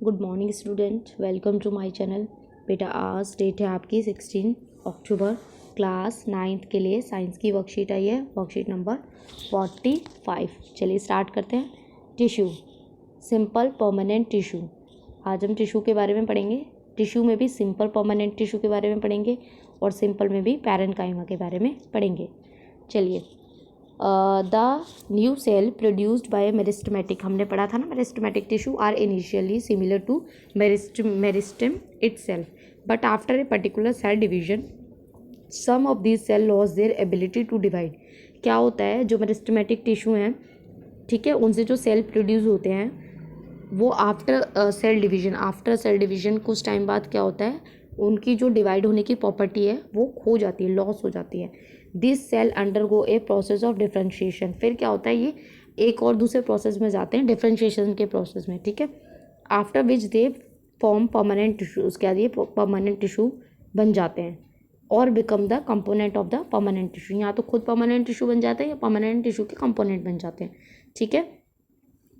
Good morning student, welcome to my channel. बेटा आज date है आपकी 16 अक्टूबर। क्लास 9th के लिए साइंस की वर्कशीट आई है, वर्कशीट नंबर 45। चलिए स्टार्ट करते हैं। Tissue, simple permanent tissue. आज हम टिश्यू के बारे में पढ़ेंगे। टिश्यू में भी सिंपल परमानेंट टिश्यू के बारे में पढ़ेंगे और सिंपल में भी पैरेन्काइमा के बारे में पढ़ेंगे। चलिए, the new cell produced by meristematic, हमने पढ़ा था ना, meristematic tissue are initially similar to meristem itself, but after a particular cell division some of these cell lose their ability to divide. क्या होता है, जो मेरिस्टेमेटिक टिश्यू हैं, ठीक है, उनसे जो सेल प्रोड्यूस होते हैं वो आफ्टर सेल डिवीजन कुछ टाइम बाद क्या होता है, उनकी जो डिवाइड होने की प्रॉपर्टी है वो खो जाती है, लॉस हो जाती है। This cell undergo a process of differentiation. फिर क्या होता है, ये एक और दूसरे प्रोसेस में जाते हैं, डिफ्रेंशिएशन के प्रोसेस में, ठीक है। After which they form permanent tissue, उसके बाद ये परमानेंट टिश्यू बन जाते हैं और become the component of the permanent tissue. यहाँ तो खुद परमानेंट टिश्यू बन जाते हैं या परमानेंट टिश्यू के कंपोनेंट बन जाते हैं, ठीक है।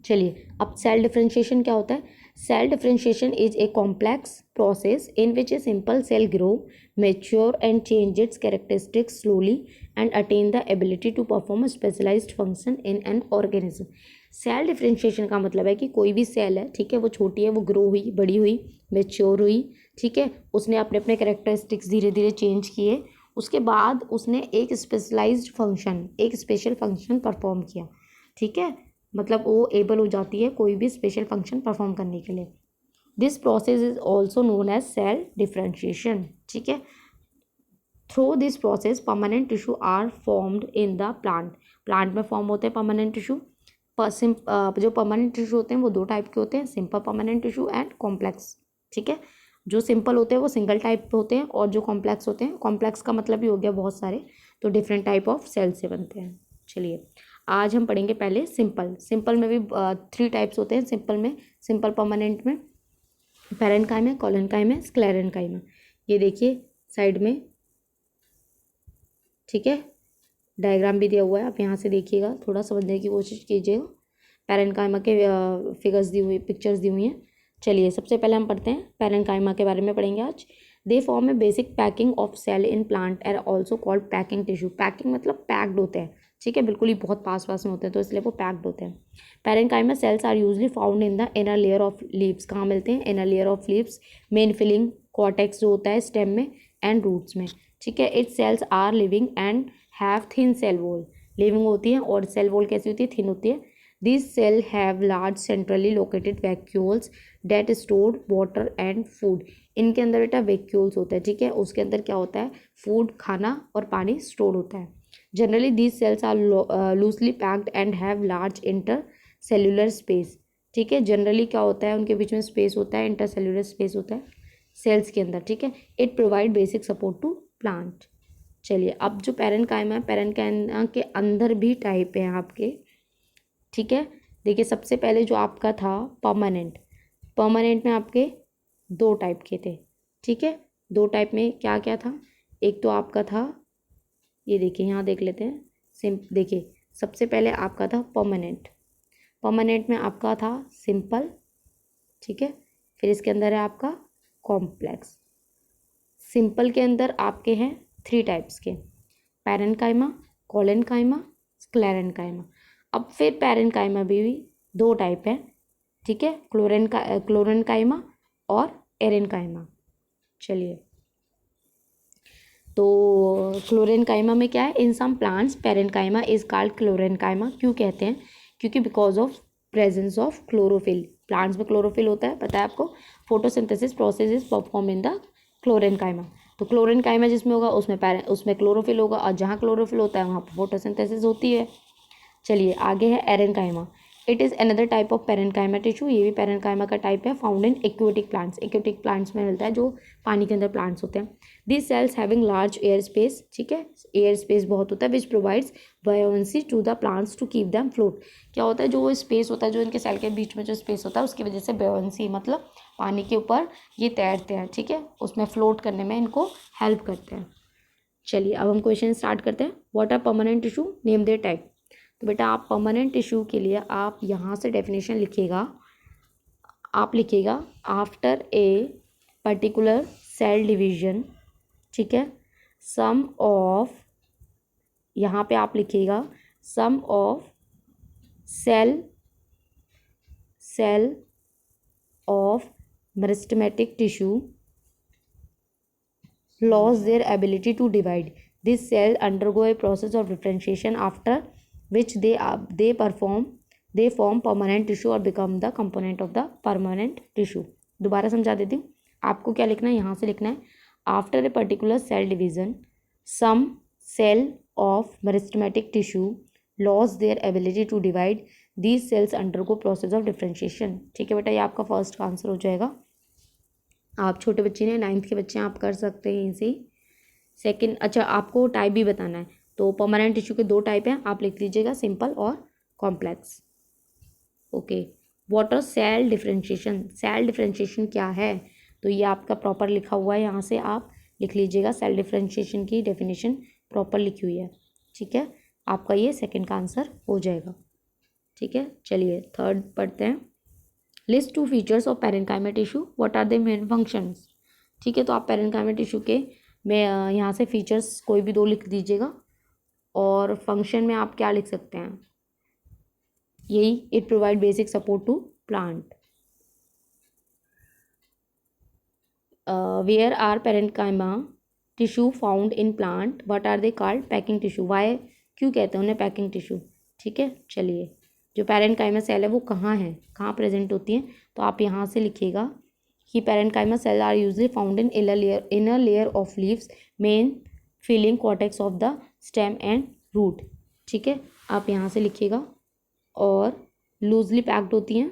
चलिए, अब सेल डिफ्रेंशिएशन क्या होता है। Cell differentiation is a complex process in which a simple cell grow, mature and change its characteristics slowly and attain the ability to perform a specialised function in an organism. Cell differentiation का मतलब है कि कोई भी cell है, ठीक है, वो छोटी है, वो ग्रो हुई, बड़ी हुई, मेच्योर हुई, ठीक है, उसने अपने अपने कैरेक्टरिस्टिक्स धीरे धीरे चेंज किए, उसके बाद उसने एक स्पेशलाइज्ड फंक्शन, एक स्पेशल फंक्शन परफॉर्म किया, ठीक है, मतलब वो एबल हो जाती है कोई भी स्पेशल फंक्शन परफॉर्म करने के लिए। This process is also known as cell differentiation, ठीक है। Through this process permanent tissue are formed in the plant में फॉर्म होते हैं परमानेंट टिश्यू। जो परमानेंट टिश्यू होते हैं वो दो टाइप के होते हैं, simple permanent tissue and complex, ठीक है। जो सिंपल होते हैं वो सिंगल टाइप होते हैं और जो कॉम्प्लेक्स होते हैं, कॉम्प्लेक्स का मतलब ही हो गया बहुत सारे, तो डिफरेंट टाइप ऑफ सेल से बनते हैं। चलिए, आज हम पढ़ेंगे पहले सिंपल में भी 3 टाइप्स होते हैं सिंपल में, सिंपल परमानेंट में, पैरेन्काइमा, कोलेन्काइमा, स्क्लेरेन्काइमा। ये देखिए साइड में, ठीक है, डायग्राम भी दिया हुआ है, आप यहाँ से देखिएगा, थोड़ा समझने की कोशिश कीजिएगा। पैरेन्काइमा के फिगर्स दी हुई, पिक्चर्स दी हुई हैं। चलिए, सबसे पहले हम पढ़ते हैं, पैरेन्काइमा के बारे में पढ़ेंगे आज। They form a basic packing of cell in plant are also called packing tissue. Packing मतलब पैक्ड होते हैं, ठीक है, बिल्कुल ही बहुत पास में होते हैं, तो इसलिए वो पैक्ड होते हैं। Parenchyma cells are usually found in the inner layer of leaves. कहाँ मिलते हैं, inner layer of leaves, main filling cortex जो होता है स्टेम में, एंड रूट्स में, ठीक है। It cells are living and have thin cell wall. Living होती है और सेल वॉल कैसी होती है, थिन होती है। This cell have large centrally located vacuoles that stored water and food. इनके अंदर बेटा वैक्यूल्स होता है, ठीक है, उसके अंदर क्या होता है, फूड, खाना और पानी स्टोर होता है। Generally these cells are loosely packed and have large intercellular space, ठीक है। जनरली क्या होता है, उनके बीच में स्पेस होता है, इंटर सेल्यूलर स्पेस होता है सेल्स के अंदर, ठीक है। It provide basic support to plant. चलिए, अब जो पैरेन्काइमा है, पैरेन्काइमा के अंदर भी टाइप है आपके, ठीक है। देखिए, सबसे पहले जो आपका था परमानेंट में आपके 2 टाइप के थे, ठीक है। 2 टाइप में क्या क्या था, एक तो आपका था, ये देखिए यहाँ देख लेते हैं, देखिए सबसे पहले आपका था परमानेंट में आपका था सिंपल, ठीक है। फिर इसके अंदर है आपका कॉम्प्लेक्स। सिंपल के अंदर आपके हैं 3 टाइप्स के, पैरेन्काइमा, कोलेन्काइमा, स्क्लेरेन्काइमा। अब फिर पैरेन्काइमा भी 2 टाइप है, ठीक है, क्लोरेन्काइमा और एरेन्काइमा। चलिए, तो क्लोरेन्काइमा में क्या है, in some plants parenchyma is called chlorenchyma. क्यों कहते हैं, क्योंकि because of presence of chlorophyll. Plants में क्लोरोफिल होता है, पता है आपको, photosynthesis process is perform in the chlorenchyma. तो क्लोरेन्काइमा जिसमें होगा उसमें क्लोरोफिल होगा, और जहाँ क्लोरोफिल होता है वहाँ पर फोटोसिंथेसिस होती है। चलिए, आगे है एरेन्काइमा। It is another type of parenchyma tissue. ये भी पैरेन्काइमा का टाइप है, found in aquatic plants. Aquatic plants में मिलता है, जो पानी के अंदर प्लांट्स होते हैं। This cells having large air space, ठीक है, एयर स्पेस बहुत होता है, which provides buoyancy to the plants to keep them float. क्या होता है, जो स्पेस होता है, जो इनके सेल के बीच में जो स्पेस होता है, उसकी वजह से बायोन्सी मतलब पानी के ऊपर ये तैरते हैं, ठीक है, उसमें फ्लोट करने में इनको हेल्प करते हैं। चलिए, अब हम क्वेश्चन स्टार्ट करते हैं। What are permanent tissue, name their type. तो बेटा आप परमानेंट टिश्यू के लिए आप यहाँ से डेफिनेशन लिखिएगा, आप लिखिएगा after a particular cell division, ठीक है, सम ऑफ, यहाँ पे आप लिखिएगा some of cell of meristematic tissue lost their ability to divide. This cell undergo a process of differentiation after which they form permanent tissue or become the component of the permanent tissue. दोबारा समझा देती हूँ, आपको क्या लिखना है, यहाँ से लिखना है after a particular cell division some cell of meristematic tissue lose their ability to divide, these cells undergo process of differentiation. ठीक है बेटा, ये आपका फर्स्ट आंसर हो जाएगा। आप छोटे बच्चे ने, 9th के बच्चे हैं, आप कर सकते हैं इसे। सेकंड, अच्छा आपको टाइप भी बताना है, तो परमानेंट टिश्यू के 2 टाइप हैं, आप लिख लीजिएगा, सिंपल और complex. Okay, what are cell differentiation, cell differentiation क्या है, तो ये आपका प्रॉपर लिखा हुआ है, यहाँ से आप लिख लीजिएगा, सेल डिफरेंशिएशन की डेफिनेशन प्रॉपर लिखी हुई है। ठीक है, आपका ये सेकेंड का आंसर हो जाएगा। ठीक है, चलिए थर्ड पढ़ते हैं। List 2 features of parenchyma tissue, what are the main functions. ठीक है, तो आप पैरेन्काइमा टिश्यू के में यहाँ से फीचर्स कोई भी 2 लिख दीजिएगा, और फंक्शन में आप क्या लिख सकते हैं, यही, it provide basic support to plant. Where are parenchyma tissue found in plant, what are they called, packing tissue. Why, क्यों कहते हैं उन्हें पैकिंग टिश्यू। ठीक है, चलिए, जो पैरेन्काइमा सेल है वो कहाँ है, कहाँ प्रेजेंट होती हैं, तो आप यहाँ से लिखिएगा कि parenchyma cell are usually found in inner layer of leaves, main filling cortex of the stem and root. ठीक है, आप यहाँ से लिखिएगा, और लूजली पैक्ड होती हैं।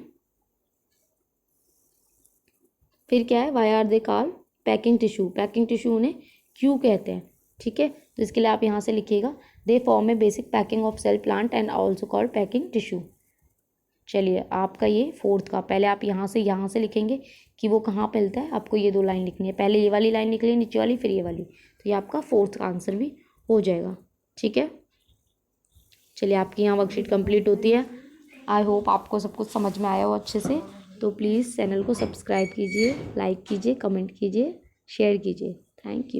फिर क्या है, why are they called packing tissue, packing tissue उन्हें क्यों कहते हैं। ठीक है, तो इसके लिए आप यहाँ से लिखिएगा, they form a basic packing of cell plant and also called packing tissue. चलिए, आपका ये फोर्थ का, पहले आप यहाँ से लिखेंगे कि वो कहाँ पे मिलता है, आपको ये 2 लाइन लिखनी है, पहले ये वाली लाइन लिख ली नीचे वाली, फिर ये वाली, तो ये आपका फोर्थ का आंसर भी हो जाएगा। ठीक है, चलिए, आपकी यहाँ वर्कशीट कंप्लीट होती है। आई होप आपको सब कुछ समझ में आया हो अच्छे से, तो प्लीज़ चैनल को सब्सक्राइब कीजिए, लाइक कीजिए, कमेंट कीजिए, शेयर कीजिए। Thank you.